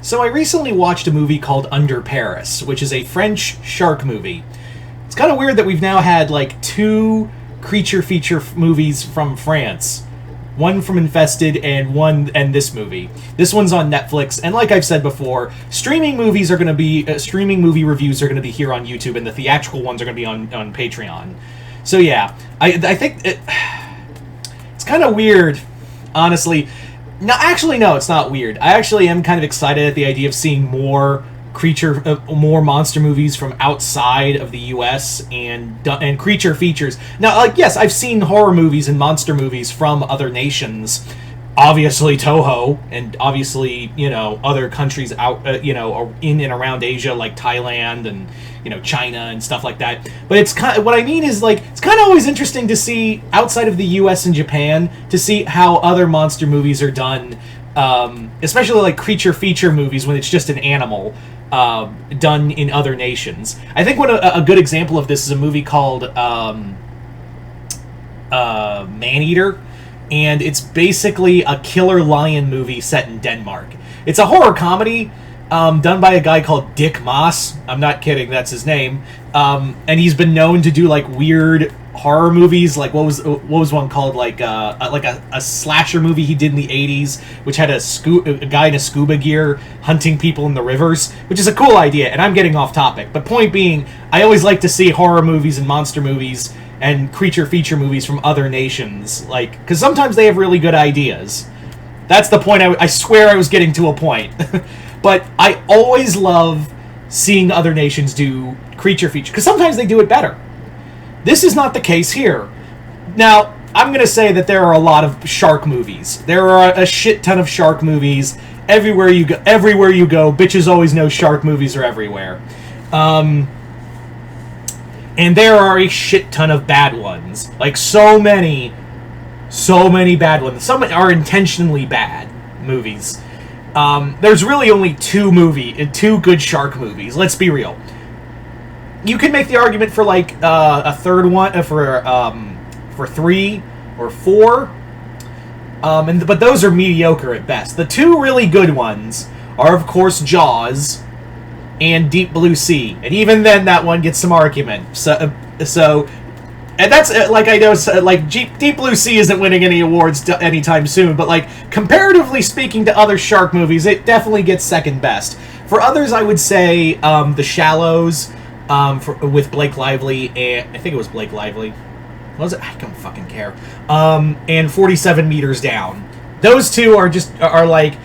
So I recently watched a movie called Under Paris, which is a French shark movie. It's kind of weird that we've now had like two creature feature movies from France. One from Infested and this movie. This one's on Netflix, and like I've said before, streaming movies are going to be streaming movie reviews are going to be here on YouTube, and the theatrical ones are going to be on Patreon. So yeah, I think it's kind of weird, honestly. No, actually, no, it's not weird. I actually am kind of excited at the idea of seeing more monster movies from outside of the U.S. and creature features. Now, like, yes, I've seen horror movies and monster movies from other nations. Obviously, Toho, and obviously, other countries out, in and around Asia, like Thailand and China and stuff like that. But it's kind of, what I mean is, like, it's kind of always interesting to see outside of the U.S. and Japan to see how other monster movies are done, especially like creature feature movies when it's just an animal. Done in other nations. I think a good example of this is a movie called Maneater, and it's basically a killer lion movie set in Denmark. It's a horror comedy done by a guy called Dick Maas. I'm not kidding, that's his name. And he's been known to do like weird horror movies, like what was one called, like a slasher movie he did in the 80s, which had a guy in a scuba gear hunting people in the rivers, which is a cool idea, and I'm getting off topic. But point being, I always like to see horror movies and monster movies and creature feature movies from other nations, like, because sometimes they have really good ideas. That's the point. I swear I was getting to a point. But I always love seeing other nations do creature feature, because sometimes they do it better. This is not the case here. Now, I'm going to say that there are a lot of shark movies. There are a shit ton of shark movies. Everywhere you go, bitches always know shark movies are everywhere. And there are a shit ton of bad ones. Like, so many bad ones. Some are intentionally bad movies. There's really only two good shark movies. Let's be real. You can make the argument for like a third one for 3 or 4, but those are mediocre at best. The two really good ones are, of course, Jaws and Deep Blue Sea, and even then, that one gets some argument. So, and that's like, I know, like, Deep Blue Sea isn't winning any awards anytime soon, but like, comparatively speaking to other shark movies, it definitely gets second best. For others, I would say The Shallows. With Blake Lively, and I think it was Blake Lively. What was it? I don't fucking care. And 47 Meters Down. Those two are like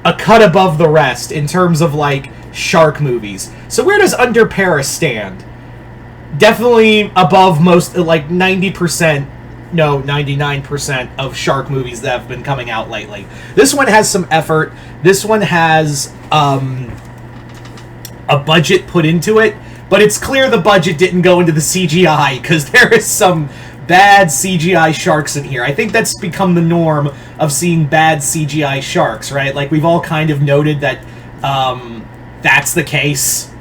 a cut above the rest in terms of like shark movies. So where does Under Paris stand? Definitely above most, like 99% of shark movies that have been coming out lately. This one has some effort. This one has a budget put into it. But it's clear the budget didn't go into the CGI, because there is some bad CGI sharks in here. I think that's become the norm of seeing bad CGI sharks, right? Like, we've all kind of noted that that's the case.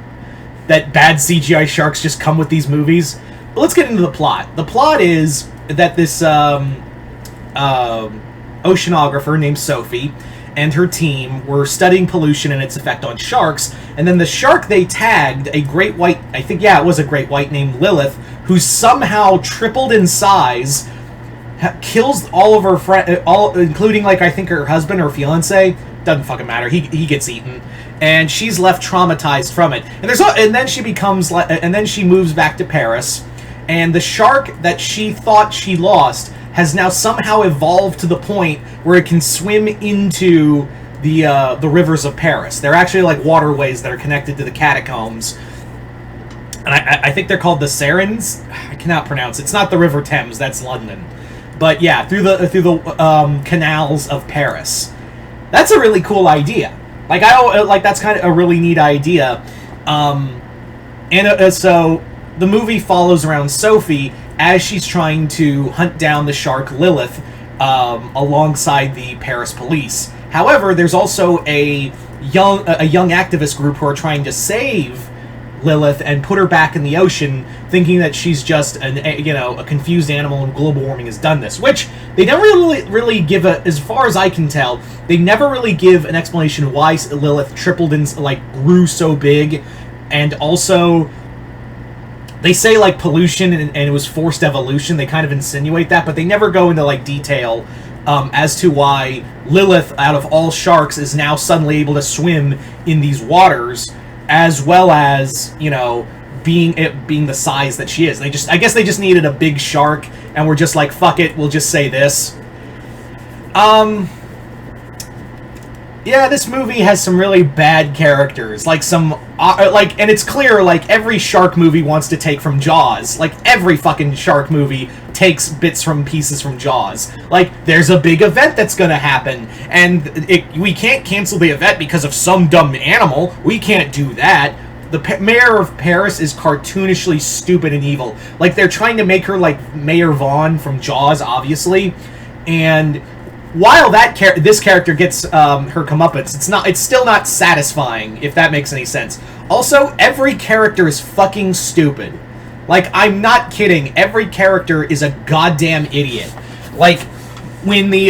That bad CGI sharks just come with these movies. But let's get into the plot. The plot is that this oceanographer named Sophie and her team were studying pollution and its effect on sharks, and then the shark they tagged, a great white, I think, yeah, it was a great white named Lilith, who somehow tripled in size, kills all of her friends, including, like, I think her husband or fiance. Doesn't fucking matter. He gets eaten, and she's left traumatized from it. And then she moves back to Paris, and the shark that she thought she lost has now somehow evolved to the point where it can swim into the rivers of Paris. They're actually like waterways that are connected to the catacombs. And I think they're called the Sarins. I cannot pronounce it. It's not the River Thames, that's London. But yeah, through the canals of Paris. That's a really cool idea. That's kind of a really neat idea. So the movie follows around Sophie as she's trying to hunt down the shark Lilith alongside the Paris police. However, there's also a young activist group who are trying to save Lilith and put her back in the ocean, thinking that she's just a confused animal and global warming has done this. Which they never really give as far as I can tell, they never really give an explanation why Lilith tripled and grew so big, and also they say pollution and it was forced evolution. They kind of insinuate that, but they never go into detail as to why Lilith, out of all sharks, is now suddenly able to swim in these waters, as well as being the size that she is. I guess they just needed a big shark, and we're just like, fuck it, we'll just say this. Yeah, this movie has some really bad characters, and it's clear, every shark movie wants to take from Jaws. Every fucking shark movie takes pieces from Jaws. There's a big event that's gonna happen, and we can't cancel the event because of some dumb animal. We can't do that. The mayor of Paris is cartoonishly stupid and evil. They're trying to make her like Mayor Vaughn from Jaws, obviously, and while this character gets her comeuppance, it's still not satisfying, if that makes any sense. Also, every character is fucking stupid. I'm not kidding. Every character is a goddamn idiot. When the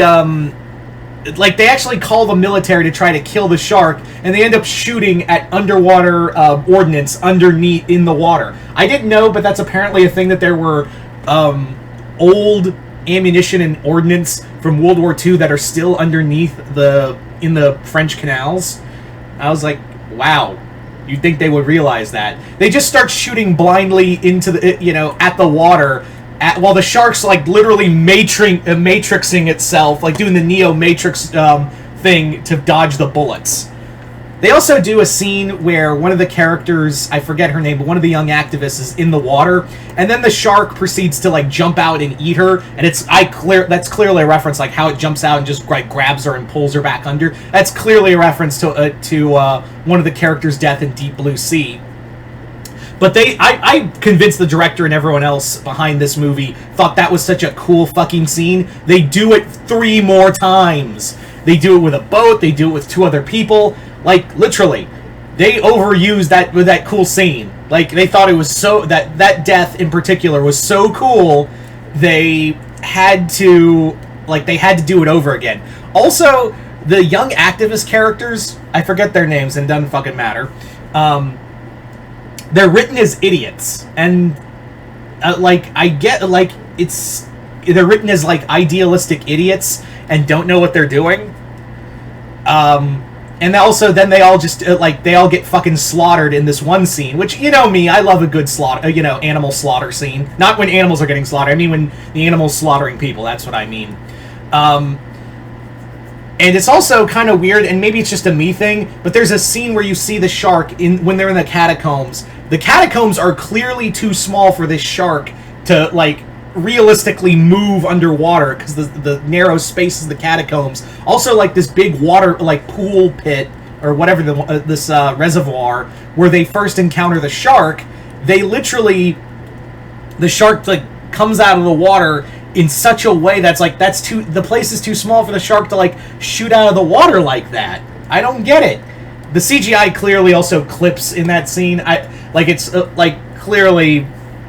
they actually call the military to try to kill the shark, and they end up shooting at underwater ordnance underneath in the water. I didn't know, but that's apparently a thing, that there were old ammunition and ordnance from World War II that are still underneath in the French canals. I was like, wow, you'd think they would realize that. They just start shooting blindly into the at the water, while the shark's literally matrixing itself, doing the Neo Matrix thing to dodge the bullets. They also do a scene where one of the characters, I forget her name, but one of the young activists is in the water, and then the shark proceeds to jump out and eat her, and that's clearly a reference, how it jumps out and just grabs her and pulls her back under. That's clearly a reference to one of the characters' death in Deep Blue Sea. But I convinced the director and everyone else behind this movie thought that was such a cool fucking scene. They do it 3 more times. They do it with a boat. They do it with 2 other people. Literally, they overused that with that cool scene. They thought it was so that death in particular was so cool. They had to do it over again. Also, the young activist characters, I forget their names, and it doesn't fucking matter. They're written as idiots, and I get they're written as idealistic idiots and don't know what they're doing. And also, then they all just they all get fucking slaughtered in this one scene, which me, I love a good slaughter, animal slaughter scene. Not when animals are getting slaughtered. I mean when the animal's slaughtering people. That's what I mean. And it's also kind of weird, and maybe it's just a me thing, but there's a scene where you see the shark when they're in the catacombs. The catacombs are clearly too small for this shark to realistically move underwater, because the narrow spaces of the catacombs. Also, this big water pool pit or whatever this reservoir where they first encounter the shark. The shark comes out of the water in such a way the place is too small for the shark to shoot out of the water like that. I don't get it. The CGI clearly also clips in that scene. Clearly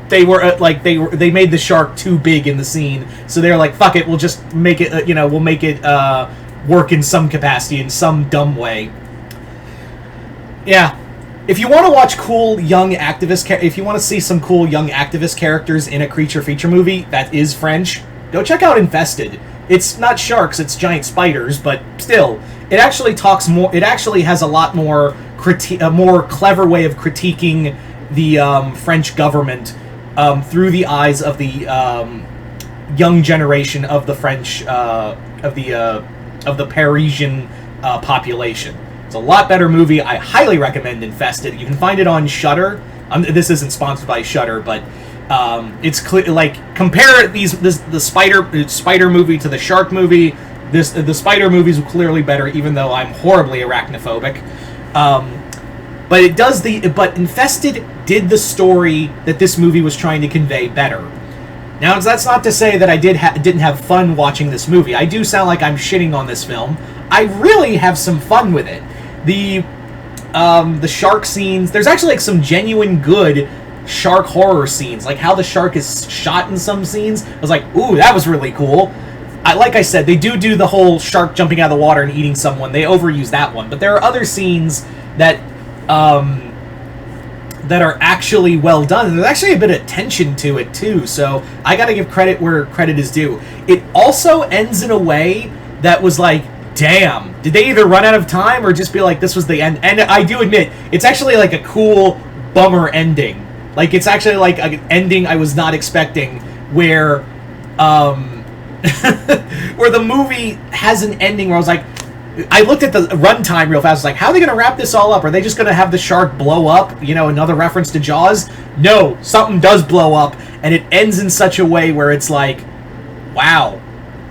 they made the shark too big in the scene, so they're like, fuck it, we'll just make it we'll make it work in some capacity, in some dumb way. Yeah, if you want to watch cool young activist if you want to see some cool young activist characters in a creature feature movie that is French, go check out Infested. It's not sharks, it's giant spiders, but still, it actually talks more. It actually has a lot more a more clever way of critiquing the French government through the eyes of the young generation of the French of the Parisian population. It's a lot better movie. I highly recommend Infested. You can find it on Shudder. This isn't sponsored by Shudder, but it's clear. Compare the spider movie to the shark movie. The spider movies are clearly better, even though I'm horribly arachnophobic. But Infested did the story that this movie was trying to convey better. Now, that's not to say that I didn't have fun watching this movie. I do sound like I'm shitting on this film. I really have some fun with it. The the shark scenes. There's actually like some genuine good shark horror scenes, like how the shark is shot in some scenes. I was like, ooh, that was really cool. Like I said, they do the whole shark jumping out of the water and eating someone. They overuse that one, but there are other scenes that that are actually well done. And there's actually a bit of tension to it too. So I got to give credit where credit is due. It also ends in a way that was like, damn, did they either run out of time or just be like, this was the end? And I do admit, it's actually like a cool bummer ending. Like, it's actually like an ending I was not expecting, where where the movie has an ending where I was like, I looked at the runtime real fast. I was like, how are they going to wrap this all up? Are they just going to have the shark blow up? You know, another reference to Jaws? No, something does blow up, and it ends in such a way where it's like, wow,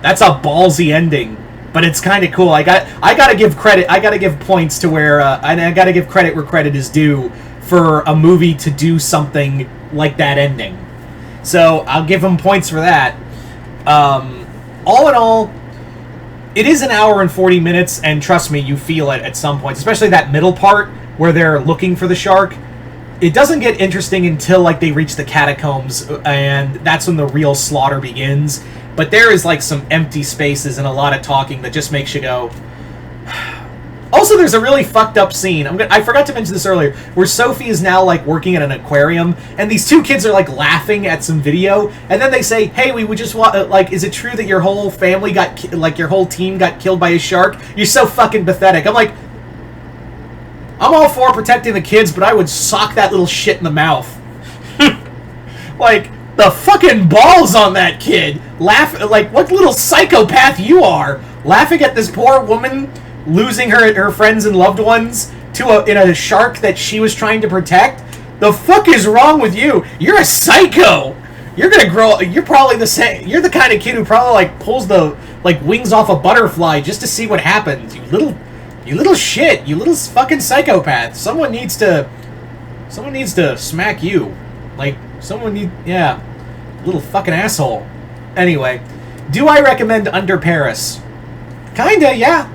that's a ballsy ending. But it's kind of cool. I got to give credit. I got to give points to where, and I got to give credit where credit is due for a movie to do something like that ending. So I'll give them points for that. All in all, it is an hour and 40 minutes, and trust me, you feel it at some points, especially that middle part where they're looking for the shark. It doesn't get interesting until like they reach the catacombs, and that's when the real slaughter begins. But there is like some empty spaces and a lot of talking that just makes you go. Also, there's a really fucked up scene. I forgot to mention this earlier, where Sophie is now like working at an aquarium, and these two kids are like laughing at some video, and then they say, "Hey, we would just want like, is it true that your whole family got like your whole team got killed by a shark? You're so fucking pathetic." I'm like, I'm all for protecting the kids, but I would sock that little shit in the mouth. Like, the fucking balls on that kid. Laugh like, what little psychopath you are, laughing at this poor woman losing her friends and loved ones to in a shark that she was trying to protect. The fuck is wrong with you? You're a psycho. You're gonna grow. You're probably the same. You're the kind of kid who probably like pulls the like wings off a butterfly just to see what happens. You little shit. You little fucking psychopath. Someone needs to smack you. Like yeah, little fucking asshole. Anyway, do I recommend Under Paris? Kinda, yeah.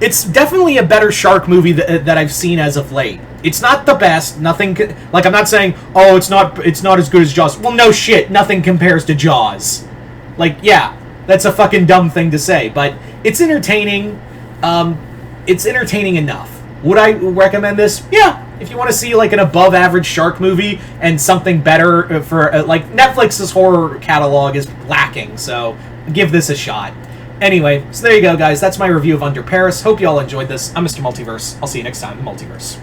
It's definitely a better shark movie that I've seen as of late. It's not the best. Nothing like, I'm not saying, oh, it's not as good as Jaws. Well, no shit. Nothing compares to Jaws. Like, yeah, that's a fucking dumb thing to say, but it's entertaining. It's entertaining enough. Would I recommend this? Yeah. If you want to see like an above average shark movie and something better for like, Netflix's horror catalog is lacking, so give this a shot. Anyway, so there you go, guys. That's my review of Under Paris. Hope you all enjoyed this. I'm Mr. Multiverse. I'll see you next time in the Multiverse.